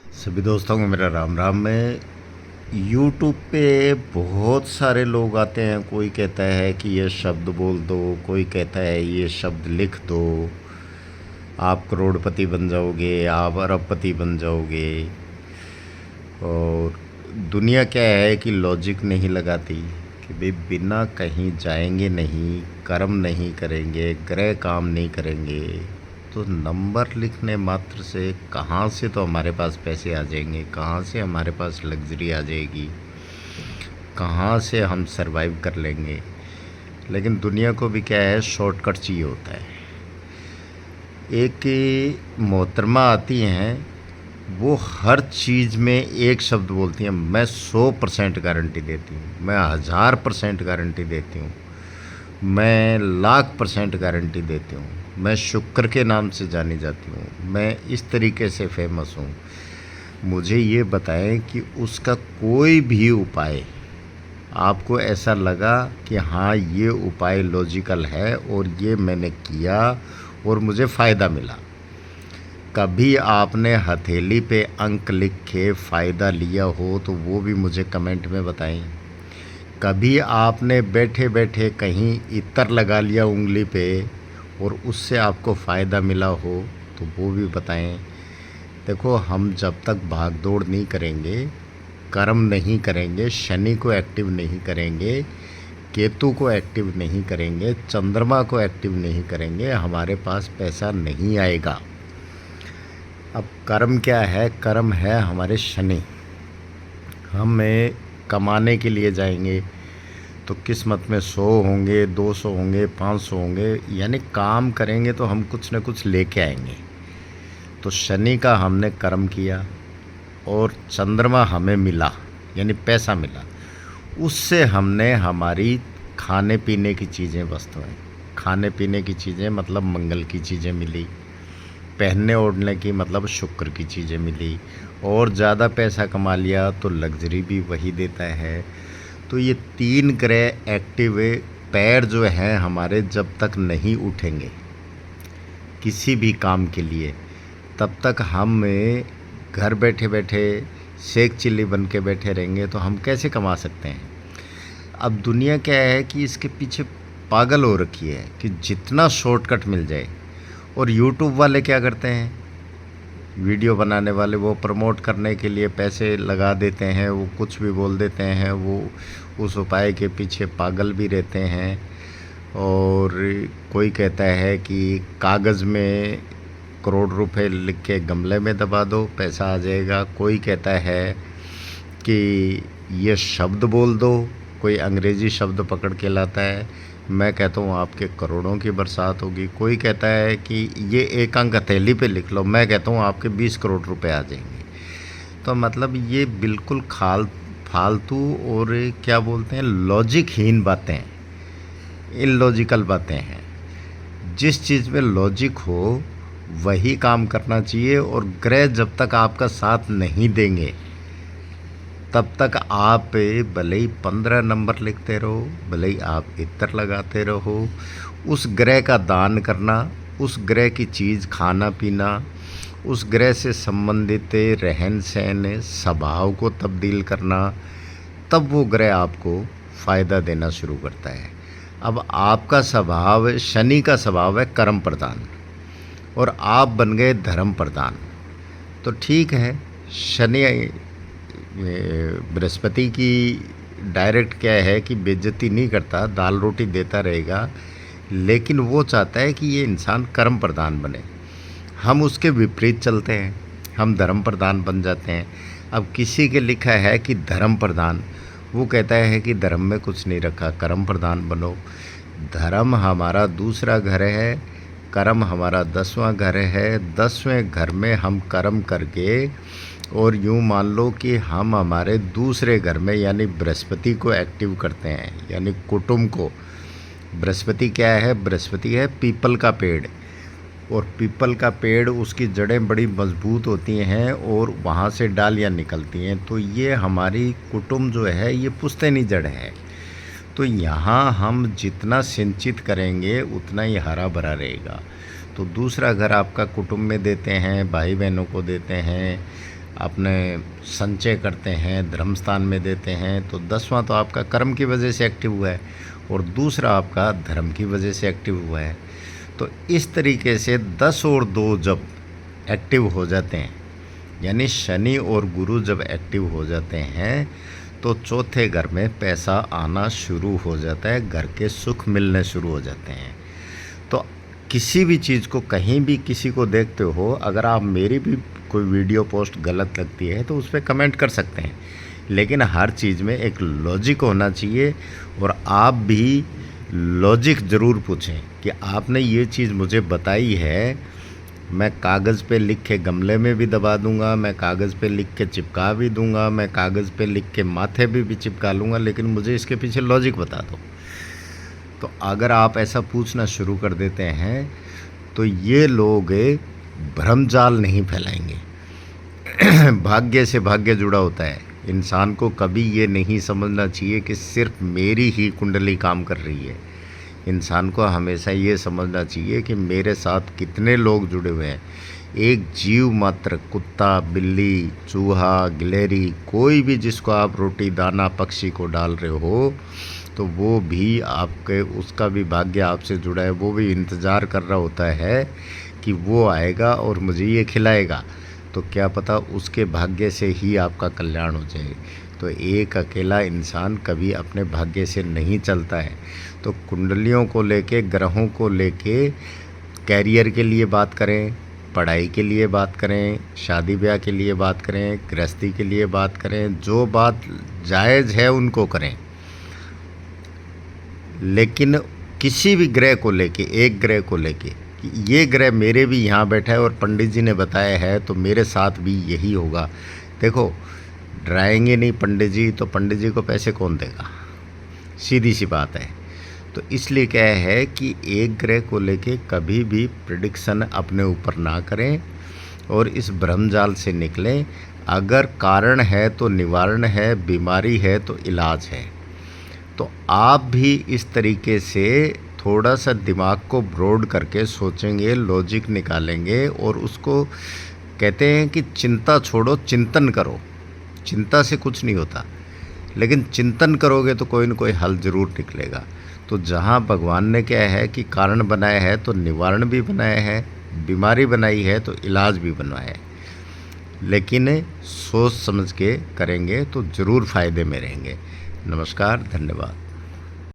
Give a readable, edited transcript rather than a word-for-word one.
सभी दोस्तों को मेरा राम राम। मैं यूट्यूब पे बहुत सारे लोग आते हैं। कोई कहता है कि ये शब्द बोल दो, कोई कहता है ये शब्द लिख दो, आप करोड़पति बन जाओगे, आप अरबपति बन जाओगे। और दुनिया क्या है कि लॉजिक नहीं लगाती कि भाई बिना कहीं जाएंगे नहीं, कर्म नहीं करेंगे, ग्रह काम नहीं करेंगे तो नंबर लिखने मात्र से कहाँ से तो हमारे पास पैसे आ जाएंगे, कहाँ से हमारे पास लग्जरी आ जाएगी, कहाँ से हम सरवाइव कर लेंगे। लेकिन दुनिया को भी क्या है, शॉर्टकट चाहिए होता है। एक मोहतरमा आती हैं, वो हर चीज़ में एक शब्द बोलती हैं, मैं 100% गारंटी देती हूँ, मैं 1000% गारंटी देती हूँ, मैं 1,00,000% गारंटी देती हूँ, मैं शुक्र के नाम से जानी जाती हूँ, मैं इस तरीके से फेमस हूँ। मुझे ये बताएं कि उसका कोई भी उपाय आपको ऐसा लगा कि हाँ ये उपाय लॉजिकल है और ये मैंने किया और मुझे फ़ायदा मिला। कभी आपने हथेली पे अंक लिख के फ़ायदा लिया हो तो वो भी मुझे कमेंट में बताएं। कभी आपने बैठे बैठे कहीं इत्र लगा लिया उंगली पे और उससे आपको फ़ायदा मिला हो तो वो भी बताएं। देखो, हम जब तक भाग दौड़ नहीं करेंगे, कर्म नहीं करेंगे, शनि को एक्टिव नहीं करेंगे, केतु को एक्टिव नहीं करेंगे, चंद्रमा को एक्टिव नहीं करेंगे, हमारे पास पैसा नहीं आएगा। अब कर्म क्या है? कर्म है हमारे शनि। हमें कमाने के लिए जाएंगे तो किस्मत में 100 होंगे, 200 होंगे, 500 होंगे, यानी काम करेंगे तो हम कुछ न कुछ लेके आएंगे। तो शनि का हमने कर्म किया और चंद्रमा हमें मिला, यानी पैसा मिला। उससे हमने हमारी खाने पीने की चीज़ें, वस्तुएं, खाने पीने की चीज़ें मतलब मंगल की चीज़ें मिली, पहनने ओढ़ने की मतलब शुक्र की चीज़ें मिली, और ज़्यादा पैसा कमा लिया तो लग्जरी भी वही देता है। तो ये 3 ग्रह एक्टिव पैर जो हैं हमारे, जब तक नहीं उठेंगे किसी भी काम के लिए, तब तक हम घर बैठे बैठे शेख चिल्ली बन के बैठे रहेंगे तो हम कैसे कमा सकते हैं। अब दुनिया क्या है कि इसके पीछे पागल हो रखी है कि जितना शॉर्टकट मिल जाए। और यूट्यूब वाले क्या करते हैं, वीडियो बनाने वाले, वो प्रमोट करने के लिए पैसे लगा देते हैं, वो कुछ भी बोल देते हैं, वो उस उपाय के पीछे पागल भी रहते हैं। और कोई कहता है कि कागज़ में करोड़ रुपए लिख के गमले में दबा दो, पैसा आ जाएगा। कोई कहता है कि ये शब्द बोल दो, कोई अंग्रेज़ी शब्द पकड़ के लाता है, मैं कहता हूँ आपके करोड़ों की बरसात होगी। कोई कहता है कि ये एक अंक हथेली पे लिख लो, मैं कहता हूँ आपके 20 करोड़ रुपए आ जाएंगे। तो मतलब ये बिल्कुल फालतू और क्या बोलते हैं, लॉजिकहीन बातें, इलॉजिकल बातें हैं। जिस चीज़ में लॉजिक हो वही काम करना चाहिए। और ग्रह जब तक आपका साथ नहीं देंगे तब तक आप भले ही 15 नंबर लिखते रहो, भले ही आप इत्र लगाते रहो, उस ग्रह का दान करना, उस ग्रह की चीज़ खाना पीना, उस ग्रह से संबंधित रहन सहन, स्वभाव को तब्दील करना, तब वो ग्रह आपको फ़ायदा देना शुरू करता है। अब आपका स्वभाव, शनि का स्वभाव है कर्म प्रधान और आप बन गए धर्म प्रधान। तो ठीक है, शनि बृहस्पति की डायरेक्ट क्या है कि बेइज्जती नहीं करता, दाल रोटी देता रहेगा, लेकिन वो चाहता है कि ये इंसान कर्म प्रधान बने। हम उसके विपरीत चलते हैं, हम धर्म प्रधान बन जाते हैं। अब किसी के लिखा है कि धर्म प्रधान, वो कहता है कि धर्म में कुछ नहीं रखा, कर्म प्रधान बनो। धर्म हमारा दूसरा घर है, कर्म हमारा 10वां घर है। 10वें घर में हम कर्म करके, और यूँ मान लो कि हम हमारे दूसरे घर में यानी बृहस्पति को एक्टिव करते हैं, यानी कुटुंब को। बृहस्पति क्या है? बृहस्पति है पीपल का पेड़, और पीपल का पेड़, उसकी जड़ें बड़ी मजबूत होती हैं और वहाँ से डालियाँ निकलती हैं। तो ये हमारी कुटुंब जो है ये पुश्तैनी जड़ है। तो यहाँ हम जितना सिंचित करेंगे उतना ही हरा भरा रहेगा। तो दूसरा घर आपका कुटुंब में देते हैं, भाई बहनों को देते हैं, अपने संचय करते हैं, धर्म स्थान में देते हैं, तो 10वां तो आपका कर्म की वजह से एक्टिव हुआ है और दूसरा आपका धर्म की वजह से एक्टिव हुआ है। तो इस तरीके से 10 और 2 जब एक्टिव हो जाते हैं, यानी शनि और गुरु जब एक्टिव हो जाते हैं, तो चौथे घर में पैसा आना शुरू हो जाता है, घर के सुख मिलने शुरू हो जाते हैं। तो किसी भी चीज़ को कहीं भी किसी को देखते हो, अगर आप मेरी भी कोई वीडियो पोस्ट गलत लगती है तो उस पर कमेंट कर सकते हैं, लेकिन हर चीज़ में एक लॉजिक होना चाहिए। और आप भी लॉजिक ज़रूर पूछें कि आपने ये चीज़ मुझे बताई है, मैं कागज़ पे लिख के गमले में भी दबा दूंगा, मैं कागज़ पे लिख के चिपका भी दूंगा, मैं कागज़ पे लिख के माथे भी चिपका लूँगा, लेकिन मुझे इसके पीछे लॉजिक बता दो। तो अगर आप ऐसा पूछना शुरू कर देते हैं तो ये लोग भ्रमजाल नहीं फैलाएंगे। भाग्य से भाग्य जुड़ा होता है। इंसान को कभी ये नहीं समझना चाहिए कि सिर्फ मेरी ही कुंडली काम कर रही है। इंसान को हमेशा ये समझना चाहिए कि मेरे साथ कितने लोग जुड़े हुए हैं। एक जीव मात्र, कुत्ता, बिल्ली, चूहा, गिलहरी, कोई भी जिसको आप रोटी दाना पक्षी को डाल रहे हो, तो वो भी आपके, उसका भी भाग्य आपसे जुड़ा है। वो भी इंतज़ार कर रहा होता है कि वो आएगा और मुझे ये खिलाएगा, तो क्या पता उसके भाग्य से ही आपका कल्याण हो जाए। तो एक अकेला इंसान कभी अपने भाग्य से नहीं चलता है। तो कुंडलियों को लेके, ग्रहों को लेके, कैरियर के लिए बात करें, पढ़ाई के लिए बात करें, शादी ब्याह के लिए बात करें, गृहस्थी के लिए बात करें, जो बात जायज़ है उनको करें। लेकिन किसी भी ग्रह को लेके, एक ग्रह को लेके, ये ग्रह मेरे भी यहाँ बैठा है और पंडित जी ने बताया है तो मेरे साथ भी यही होगा। देखो, डराएंगे नहीं पंडित जी तो पंडित जी को पैसे कौन देगा? सीधी सी बात है। तो इसलिए क्या है कि एक ग्रह को लेके कभी भी प्रेडिक्शन अपने ऊपर ना करें और इस भ्रमजाल से निकलें। अगर कारण है तो निवारण है, बीमारी है तो इलाज है। तो आप भी इस तरीके से थोड़ा सा दिमाग को ब्रॉड करके सोचेंगे, लॉजिक निकालेंगे और उसको, कहते हैं कि चिंता छोड़ो, चिंतन करो। चिंता से कुछ नहीं होता, लेकिन चिंतन करोगे तो कोई न कोई हल ज़रूर निकलेगा। तो जहाँ भगवान ने क्या है कि कारण बनाया है तो निवारण भी बनाया है, बीमारी बनाई है तो इलाज भी बनवाया है। लेकिन सोच समझ के करेंगे तो ज़रूर फ़ायदे में रहेंगे। नमस्कार, धन्यवाद।